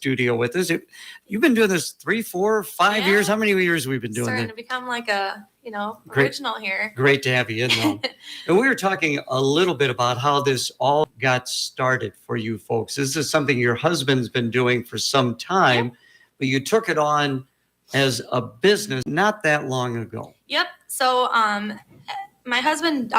studio with us. You've been doing this 3, 4, 5 years. How many years we've been doing Starting this? to become like a, original here. Great to have you in, though. And we were talking a little bit about how this all got started for you folks. This is something your husband's been doing for some time, but you took it on as a business not that long ago. Yep. So, my husband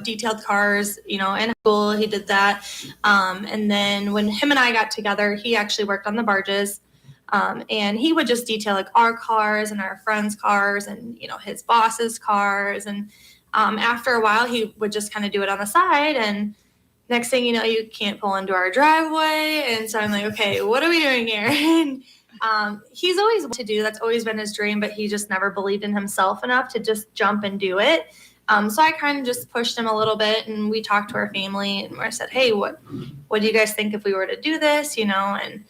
detailed cars, in school. He did that. And then when him and I got together, he actually worked on the barges. And he would just detail like our cars and our friends' cars and, his boss's cars. And after a while, he would just kind of do it on the side. And next thing you know, you can't pull into our driveway. And so I'm like, okay, what are we doing here? And he's always wanted to do, that's always been his dream, but he just never believed in himself enough to just jump and do it. So I kind of just pushed him a little bit, and we talked to our family, and I said, hey, what do you guys think if we were to do this, And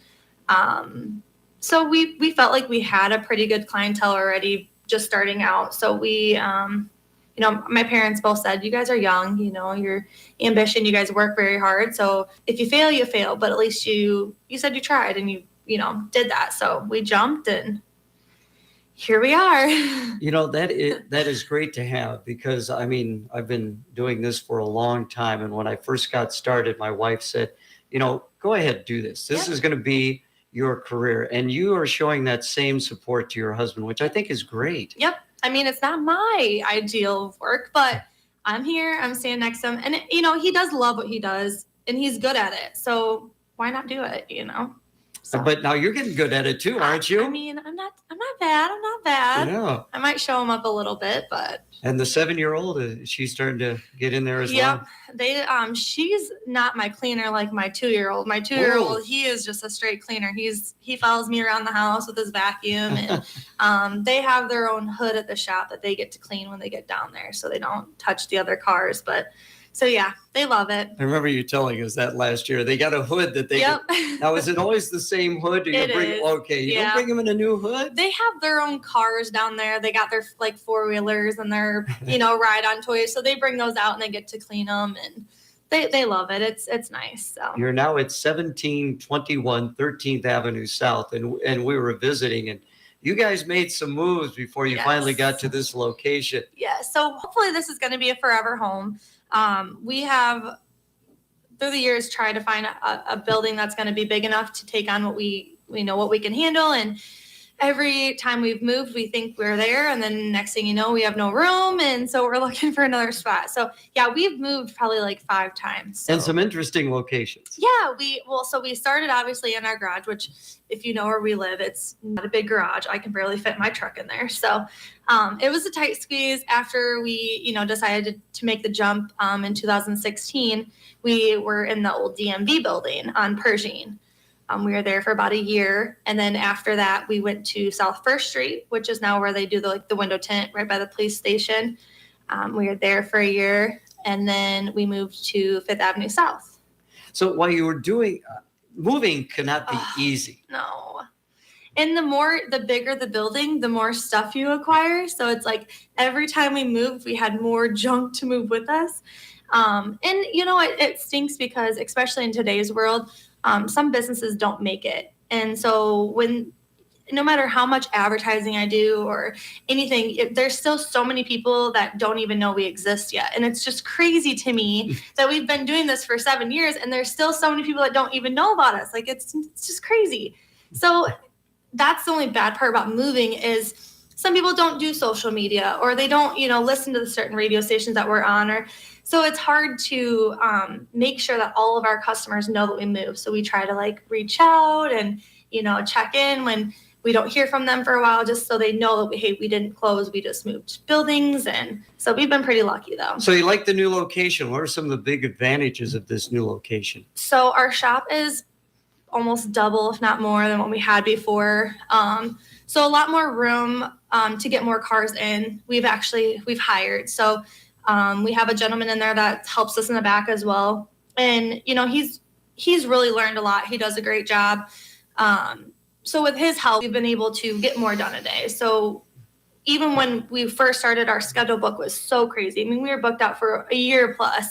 so we felt like we had a pretty good clientele already just starting out. So we, my parents both said, you guys are young, your ambition, you guys work very hard. So if you fail, you fail, but at least you said you tried and you did that. So we jumped and here we are. That is great to have, because I've been doing this for a long time. And when I first got started, my wife said, go ahead, do this. This is going to be your career. And you are showing that same support to your husband, which I think is great. Yep. It's not my ideal work, but I'm here, I'm standing next to him. And, he does love what he does and he's good at it. So why not do it, So, but now you're getting good at it too, aren't you? I'm not bad. Yeah. I might show him up a little bit, but. And the 7-year-old, she's starting to get in there as well. Yep. She's not my cleaner like my 2-year-old. My 2-year-old, he is just a straight cleaner. He follows me around the house with his vacuum, and they have their own hood at the shop that they get to clean when they get down there, so they don't touch the other cars. But. So, yeah, they love it. I remember you telling us that last year. They got a hood that they get. Now, is it always the same hood? It is. Okay, you don't bring them in a new hood? They have their own cars down there. They got their, four-wheelers and their, ride-on toys. So they bring those out and they get to clean them. And they love it. It's nice. So. You're now at 1721 13th Avenue South, and we were visiting, and you guys made some moves before you finally got to this location. Yeah, so hopefully this is going to be a forever home. We have, through the years, tried to find a building that's going to be big enough to take on what we can handle. And every time we've moved, we think we're there. And then next thing you know, we have no room. And so we're looking for another spot. So, yeah, we've moved probably 5 times. So. And some interesting locations. Yeah, so we started obviously in our garage, which if you know where we live, it's not a big garage. I can barely fit my truck in there. So it was a tight squeeze. After we, decided to make the jump in 2016, we were in the old DMV building on Pershing. We were there for about a year. And then after that, we went to South First Street, which is now where they do the window tint right by the police station. We were there for a year. And then we moved to Fifth Avenue South. So while you were moving cannot be easy. No. And the bigger the building, the more stuff you acquire. So it's every time we moved, we had more junk to move with us. And it stinks because especially in today's world, some businesses don't make it. And so no matter how much advertising I do or anything, there's still so many people that don't even know we exist yet. And it's just crazy to me that we've been doing this for 7 years and there's still so many people that don't even know about us. It's just crazy. So that's the only bad part about moving is some people don't do social media or they don't, listen to the certain radio stations that we're on, so it's hard to make sure that all of our customers know that we move. So we try to reach out and, check in when we don't hear from them for a while, just so they know that we didn't close. We just moved buildings. And so we've been pretty lucky though. So you like the new location. What are some of the big advantages of this new location? So our shop is almost double, if not more than what we had before. So a lot more room to get more cars in. We've hired. So we have a gentleman in there that helps us in the back as well. And, he's really learned a lot. He does a great job. So with his help, we've been able to get more done a day. So even when we first started, our schedule book was so crazy. We were booked out for a year plus.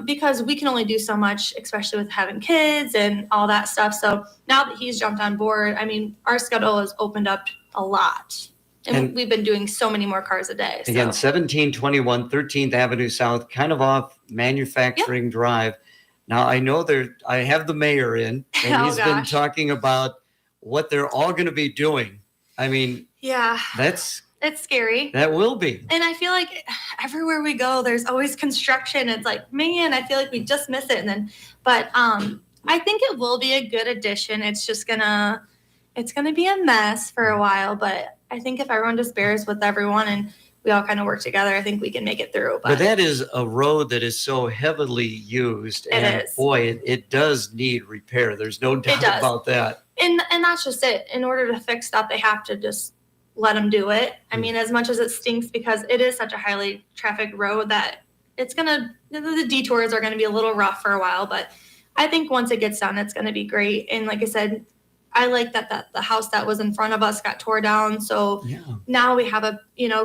because we can only do so much, especially with having kids and all that stuff. So now that he's jumped on board, I mean, our schedule has opened up a lot. And we've been doing so many more cars a day. Again, 1721 13th Avenue South, kind of off Manufacturing Drive. Now, I know I have the mayor in, and he's been talking about what they're all going to be doing. I mean, it's scary. That will be. And I feel like everywhere we go, there's always construction. It's like, man, I feel like we just miss it. But I think it will be a good addition. It's just it's gonna be a mess for a while, but I think if everyone just bears with everyone and we all kind of work together, I think we can make it through. But that is a road that is so heavily used. And boy, it does need repair. There's no doubt about that. And that's just it. In order to fix stuff, they have to just let them do it. I mean, as much as it stinks because it is such a highly trafficked road that the detours are going to be a little rough for a while, but I think once it gets done, it's going to be great. And like I said, I like that the house that was in front of us got tore down. So now we have a,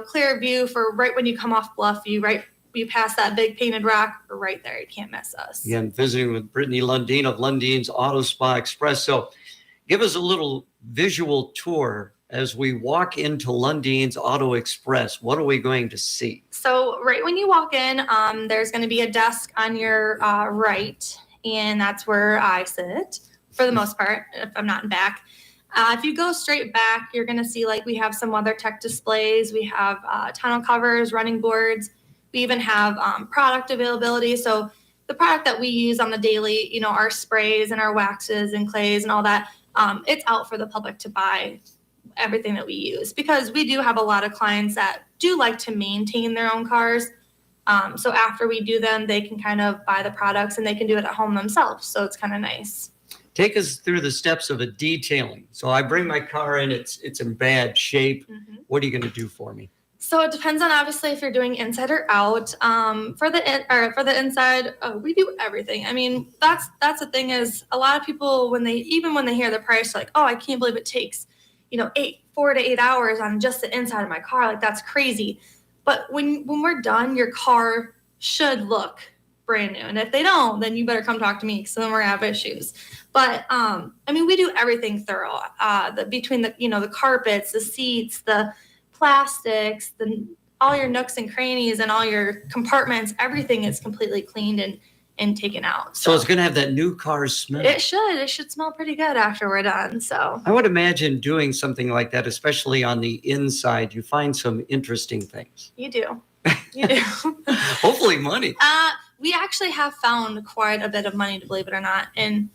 clear view for right when you come off Bluff View, you pass that big painted rock, we're right there. You can't miss us. Again, visiting with Brittany Lundin of Lundins Auto Spa Express. So give us a little visual tour as we walk into Lundins Auto Express. What are we going to see? So right when you walk in, there's going to be a desk on your right, and that's where I sit for the most part, if I'm not in back. If you go straight back, you're going to see we have some WeatherTech displays. We have tonneau covers, running boards. We even have product availability. So the product that we use on the daily, our sprays and our waxes and clays and all that, it's out for the public to buy everything that we use because we do have a lot of clients that do like to maintain their own cars. So after we do them, they can kind of buy the products and they can do it at home themselves. So it's kind of nice. Take us through the steps of a detailing. So I bring my car in, it's in bad shape. What are you going to do for me? So it depends on obviously if you're doing inside or out. For the inside, we do everything. I mean, that's the thing is a lot of people when they hear the price, like, oh, I can't believe it takes 4 to 8 hours on just the inside of my car. Like that's crazy. But when we're done, your car should look brand new. And if they don't, then you better come talk to me because then we're gonna have issues. But I mean, we do everything thorough. Between the carpets, the seats, the plastics, all your nooks and crannies and all your compartments, everything is completely cleaned and taken out. So it's going to have that new car smell. It should smell pretty good after we're done. So I would imagine doing something like that, especially on the inside, you find some interesting things. You do. Hopefully money. We actually have found quite a bit of money, to believe it or not. And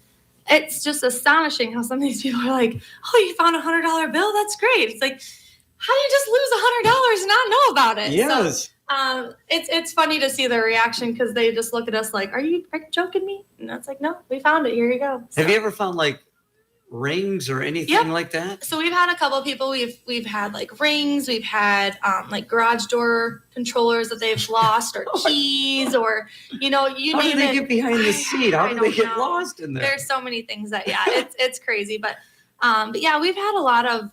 it's just astonishing how some of these people are like, oh, you found $100 bill? That's great. It's like, how do you just lose $100 and not know about it? Yes. So, it's funny to see their reaction because they just look at us like, are you joking me? And it's like, no, we found it. Here you go. So, have you ever found rings or anything like that? So we've had a couple of people. We've had rings. We've had garage door controllers that they've lost or keys or you How do they get behind the seat? How do they get lost in there? There's so many things that it's crazy. But yeah, we've had a lot of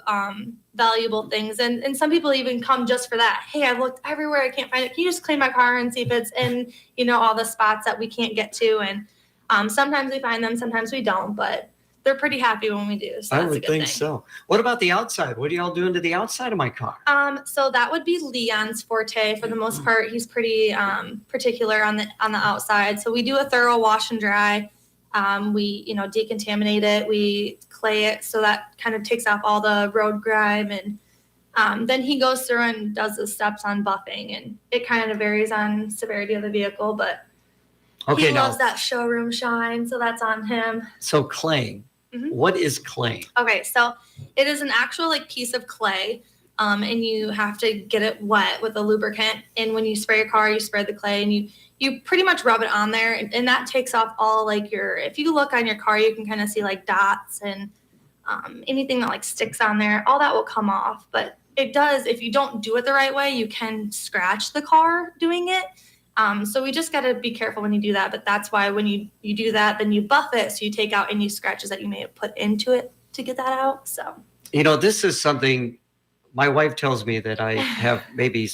valuable things and some people even come just for that. Hey, I've looked everywhere. I can't find it. Can you just clean my car and see if it's in all the spots that we can't get to? And sometimes we find them, sometimes we don't, but they're pretty happy when we do. So I would think so. What about the outside? What are y'all doing to the outside of my car? So that would be Leon's forte for the most part. He's pretty particular on the outside. So we do a thorough wash and dry. We decontaminate it. We clay it so that kind of takes off all the road grime, and then he goes through and does the steps on buffing, and it kind of varies on severity of the vehicle, but he loves that showroom shine, so that's on him. So claying. What is claying? Okay, so it is an actual piece of clay, and you have to get it wet with a lubricant. And when you spray your car, you spray the clay, and you pretty much rub it on there, and that takes off all if you look on your car, you can kind of see dots and anything that sticks on there. All that will come off, but it does. If you don't do it the right way, you can scratch the car doing it. So we just got to be careful when you do that. But that's why when you do that, then you buff it. So you take out any scratches that you may have put into it to get that out. So, this is something my wife tells me that I have maybe,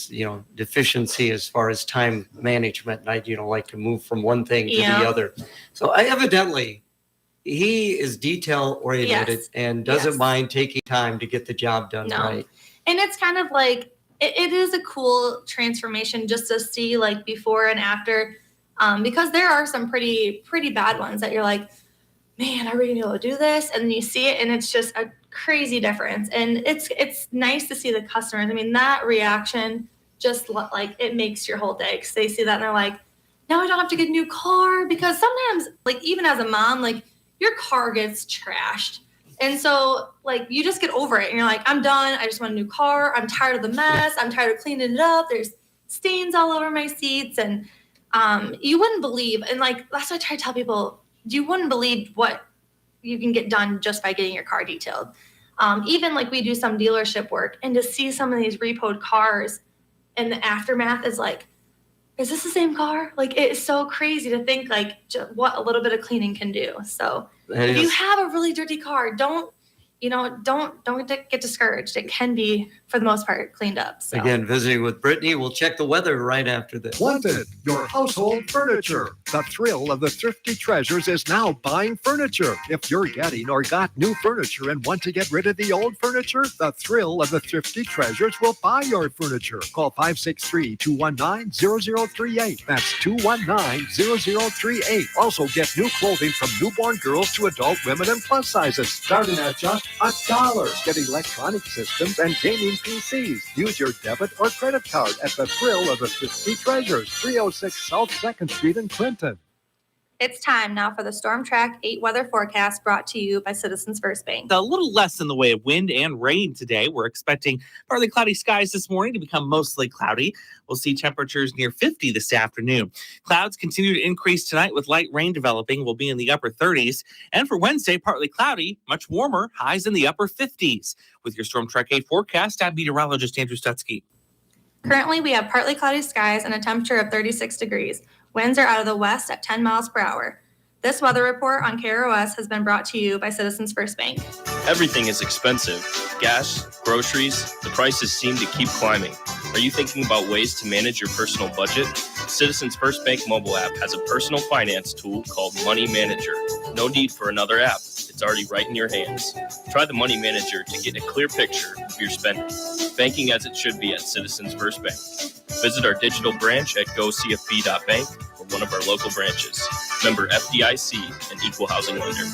deficiency as far as time management. And I, like to move from one thing to the other. So I evidently, he is detail oriented Yes. and doesn't Yes. mind taking time to get the job done No. right. And it's kind of like, it is a cool transformation just to see like before and after, because there are some pretty bad ones that you're like, man, are we gonna be able to do this? And then you see it and it's just a crazy difference. And it's nice to see the customers. I mean, that reaction just like it makes your whole day, because they see that and they're like, now I don't have to get a new car, because sometimes like even as a mom, like your car gets trashed. And so like you just get over it and you're like, I'm done. I just want a new car. I'm tired of the mess. I'm tired of cleaning it up. There's stains all over my seats. And you wouldn't believe, and like that's what I try to tell people, you wouldn't believe what you can get done just by getting your car detailed. Even like we do some dealership work, and to see some of these repoed cars and the aftermath is like, is this the same car? Like, it's so crazy to think like what a little bit of cleaning can do. So if you have a really dirty car, don't get discouraged. It can be, for the most part, cleaned up. So. Again, visiting with Brittany. We'll check the weather right after this. Lundin, your household furniture. The thrill of the thrifty treasures is now buying furniture. If you're getting or got new furniture and want to get rid of the old furniture, the thrill of the thrifty treasures will buy your furniture. Call 563-219-0038. That's 219-0038. Also get new clothing from newborn girls to adult women and plus sizes, starting at just $1. Get electronic systems and gaming PCs. Use your debit or credit card at the thrill of the thrifty treasures, 306 South 2nd Street in Clinton. It's time now for the Storm Track 8 weather forecast, brought to you by Citizens First Bank. A little less in the way of wind and rain today. We're expecting partly cloudy skies this morning to become mostly cloudy. We'll see temperatures near 50 this afternoon. Clouds continue to increase tonight with light rain developing. We'll be in the upper 30s. And for Wednesday, partly cloudy, much warmer, highs in the upper 50s. With your Storm Track 8 forecast, I'm meteorologist Andrew Stutzky. Currently, we have partly cloudy skies and a temperature of 36 degrees. Winds are out of the west at 10 miles per hour. This weather report on KROS has been brought to you by Citizens First Bank. Everything is expensive. Gas, groceries, the prices seem to keep climbing. Are you thinking about ways to manage your personal budget? Citizens First Bank mobile app has a personal finance tool called Money Manager. No need for another app. It's already right in your hands. Try the Money Manager to get a clear picture of your spending. Banking as it should be at Citizens First Bank. Visit our digital branch at gocfb.bank or one of our local branches. Member FDIC and equal housing lender.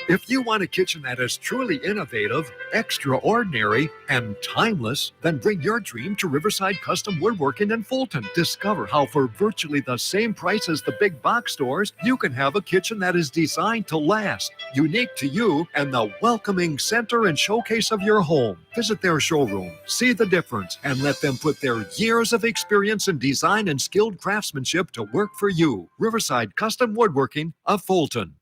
If you want a kitchen that is truly innovative, extraordinary, and timeless, then bring your dream to Riverside Custom Woodworking in Fulton. Discover how for virtually the same price as the big box stores, you can have a kitchen that is designed to last, unique to you, and the welcoming center and showcase of your home. Visit their showroom, see the difference, and let them put their years of experience in design and skilled craftsmanship to work for you. Riverside Custom Woodworking of Fulton.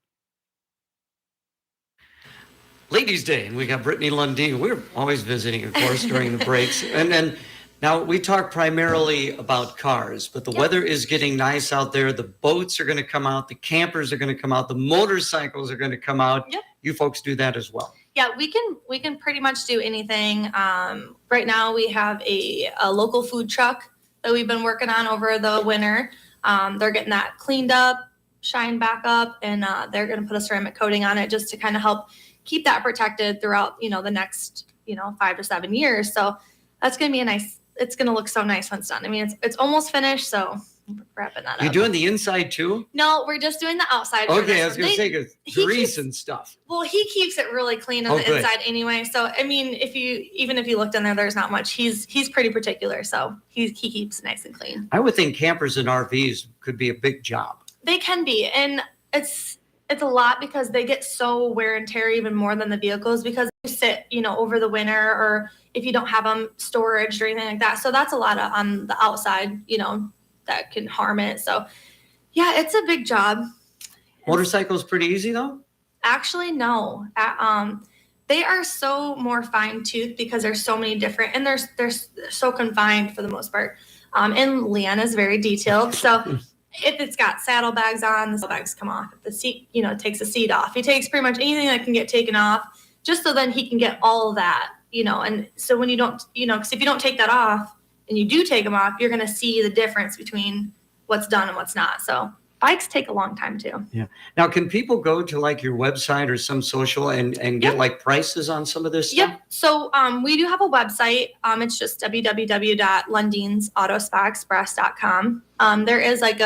Ladies' Day, and we got Brittany Lundin. We're always visiting, of course, during the breaks. And then now we talk primarily about cars, but the weather is getting nice out there. The boats are going to come out. The campers are going to come out. The motorcycles are going to come out. Yep. You folks do that as well. Yeah, we can pretty much do anything. Right now we have a local food truck that we've been working on over the winter. They're getting that cleaned up, shined back up, and they're going to put a ceramic coating on it just to kind of help keep that protected throughout, the next, 5 to 7 years. So that's going to be it's going to look so nice when it's done. I mean, it's almost finished, so we're wrapping that up. You're doing the inside too? No, we're just doing the outside. Okay, I was going to say grease and stuff. Well, he keeps it really clean on the inside anyway. So, I mean, if you looked in there, there's not much. He's pretty particular, so he keeps it nice and clean. I would think campers and RVs could be a big job. They can be, and it's a lot because they get so wear and tear even more than the vehicles, because you sit, over the winter, or if you don't have them storage or anything like that. So that's a lot on the outside, that can harm it. So yeah, it's a big job. Motorcycles pretty easy though? Actually, no. They are so more fine toothed because there's so many different, and they're so confined for the most part. And Leanna's very detailed. So if it's got saddlebags on, the saddlebags come off. If the seat, takes the seat off. He takes pretty much anything that can get taken off, just so then he can get all of that and so when you don't, because if you don't take that off and you do take them off, you're going to see the difference between what's done and what's not. So bikes take a long time too. Yeah. Now, can people go to like your website or some social and get like prices on some of this stuff? Yep. So we do have a website. It's just www.lundinsautospexpress.com. There is like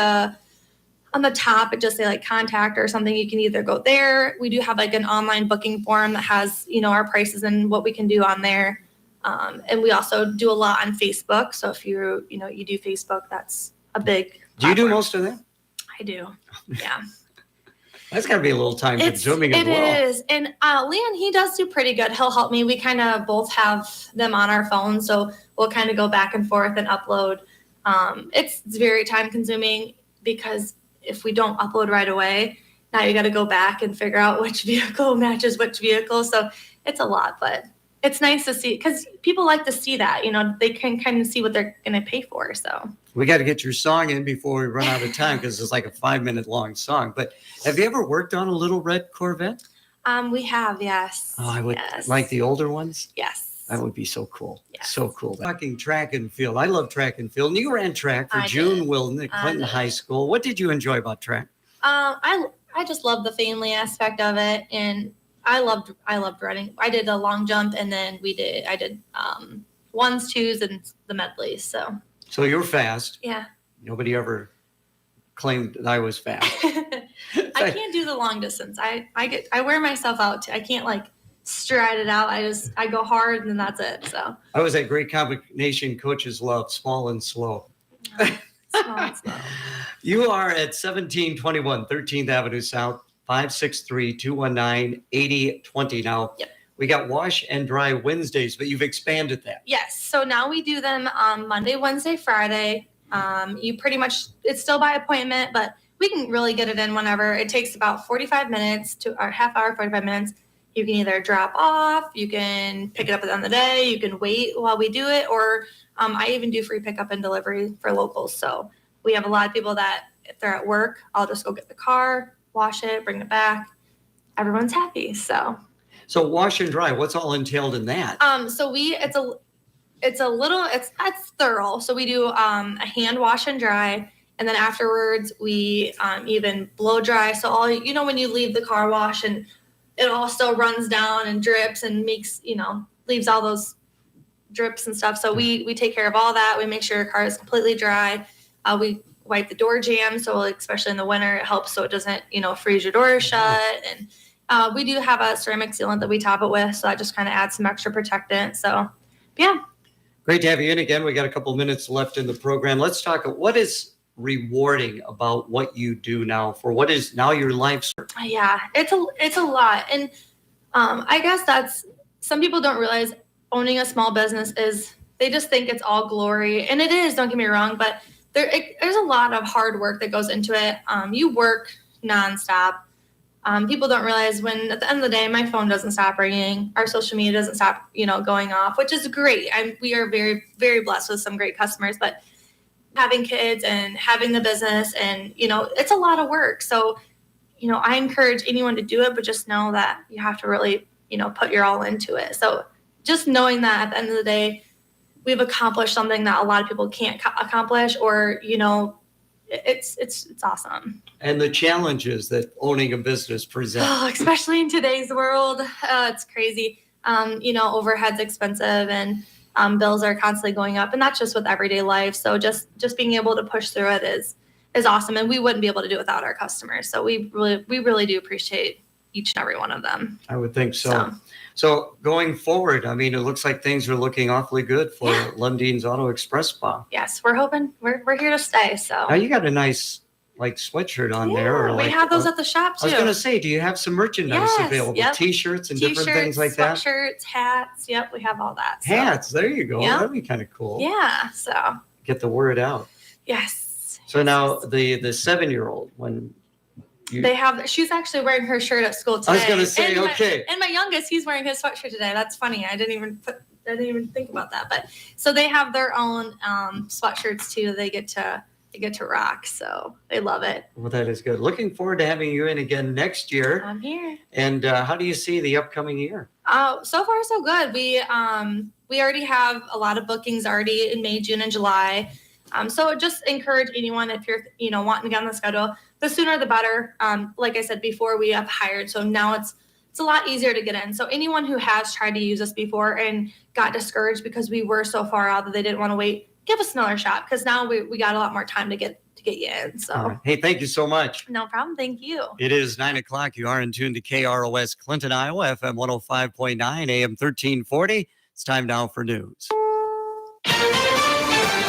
on the top, it just say like contact or something. You can either go there. We do have like an online booking form that has, our prices and what we can do on there. And we also do a lot on Facebook. So if you do Facebook, that's a big Do you do platform. most of that? I do. Yeah. That's got to be a little time consuming as It well. is. And Leon, he does do pretty good. He'll help me. We kind of both have them on our phone. So we'll kind of go back and forth and upload. It's very time consuming because if we don't upload right away, now you got to go back and figure out which vehicle matches which vehicle. So it's a lot, but it's nice to see because people like to see that, they can kind of see what they're going to pay for. So We got to get your song in before we run out of time because it's like a 5-minute long song. But have you ever worked on a little red Corvette? we have, yes. Oh, I would Yes. like the older ones. Yes. That would be so cool. Yes. So cool. Talking track and field. I love track and field. And you ran track for I June did. Wilden at I Clinton did. High School. What did you enjoy about track? I just love the family aspect of it, and I loved running. I did a long jump, and then I did ones, twos, and the medleys. So So you're fast. yeah. Nobody ever claimed that I was fast. I can't do the long distance. I wear myself out too. I can't like stride it out. I go hard and then that's it. So I was that great combination coaches love, small and slow. small and slow. You are at 1721 13th Avenue South, 563-219-8020. Now, Yep. we got wash and dry Wednesdays, but you've expanded that. Yes. So now we do them Monday, Wednesday, Friday. You pretty much, it's still by appointment, but we can really get it in whenever. It takes about 45 minutes to our half hour, 45 minutes. You can either drop off, you can pick it up at the end of the day, you can wait while we do it, or I even do free pickup and delivery for locals. So we have a lot of people that if they're at work, I'll just go get the car, wash it, bring it back. Everyone's happy. So wash and dry, what's all entailed in that? so it's thorough. So we do a hand wash and dry, and then afterwards we even blow dry. So all when you leave the car wash and it all still runs down and drips and makes leaves all those drips and stuff. So we take care of all that. We make sure your car is completely dry. We wipe the door jamb, so especially in the winter, it helps so it doesn't freeze your door shut. And we do have a ceramic sealant that we top it with, so that just kind of adds some extra protectant. So yeah. Great to have you in again. We got a couple minutes left in the program. Let's talk. What is rewarding about what you do now for what is now your life's work? Yeah, it's a lot. And I guess that's, some people don't realize owning a small business is, they just think it's all glory. And it is, don't get me wrong, but there's a lot of hard work that goes into it. You work nonstop. People don't realize when at the end of the day, my phone doesn't stop ringing. Our social media doesn't stop, going off, which is great. We are very, very blessed with some great customers, but having kids and having the business and, it's a lot of work. So, I encourage anyone to do it, but just know that you have to really, put your all into it. So just knowing that at the end of the day, we've accomplished something that a lot of people can't accomplish, or, it's awesome. And the challenges that owning a business presents. Oh, especially in today's world, it's crazy. Overhead's expensive and bills are constantly going up, and that's just with everyday life. So just being able to push through it is awesome, and we wouldn't be able to do it without our customers. So we really do appreciate each and every one of them. I would think so. So going forward, it looks like things are looking awfully good for Lundins Auto Express Spa. Yes, we're hoping we're here to stay. So Now you got a nice sweatshirt on there. Or we have those at the shop too. I was going to say, do you have some merchandise available? Yep. T-shirts and different things like that? Sweatshirts, hats. Yep, we have all that. So. Hats, there you go. Yep. That'd be kind of cool. Yeah, so. Get the word out. Yes. So now the 7-year-old, when you... She's actually wearing her shirt at school today. I was going to say, and okay. And my youngest, he's wearing his sweatshirt today. That's funny. I didn't even think about that. But so they have their own sweatshirts too. They get to they get to rock. So they love it. Well, that is good. Looking forward to having you in again next year. I'm here. And how do you see the upcoming year? So far so good. We already have a lot of bookings already in May, June, and July. So just encourage anyone, if you're wanting to get on the schedule, the sooner the better. Like I said before, we have hired, so now it's a lot easier to get in. So anyone who has tried to use us before and got discouraged because we were so far out that they didn't want to wait, give us another shot, because now we got a lot more time to get you in. So All right. Hey, thank you so much. no problem. Thank you. It is 9 o'clock. You are in tune to KROS Clinton, Iowa, FM 105.9, AM 1340. It's time now for news.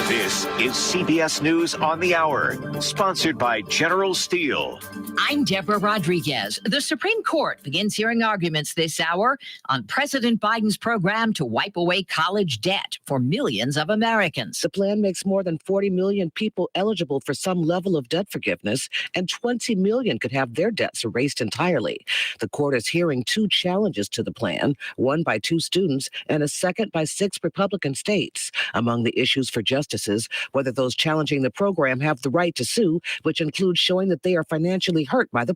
This is CBS News on the Hour, sponsored by General Steel. I'm Deborah Rodriguez. The Supreme Court begins hearing arguments this hour on President Biden's program to wipe away college debt for millions of Americans. The plan makes more than 40 million people eligible for some level of debt forgiveness, and 20 million could have their debts erased entirely. The court is hearing 2 challenges to the plan, one by 2 students and a second by 6 Republican states. Among the issues for justices, whether those challenging the program have the right to sue, which includes showing that they are financially hurt by the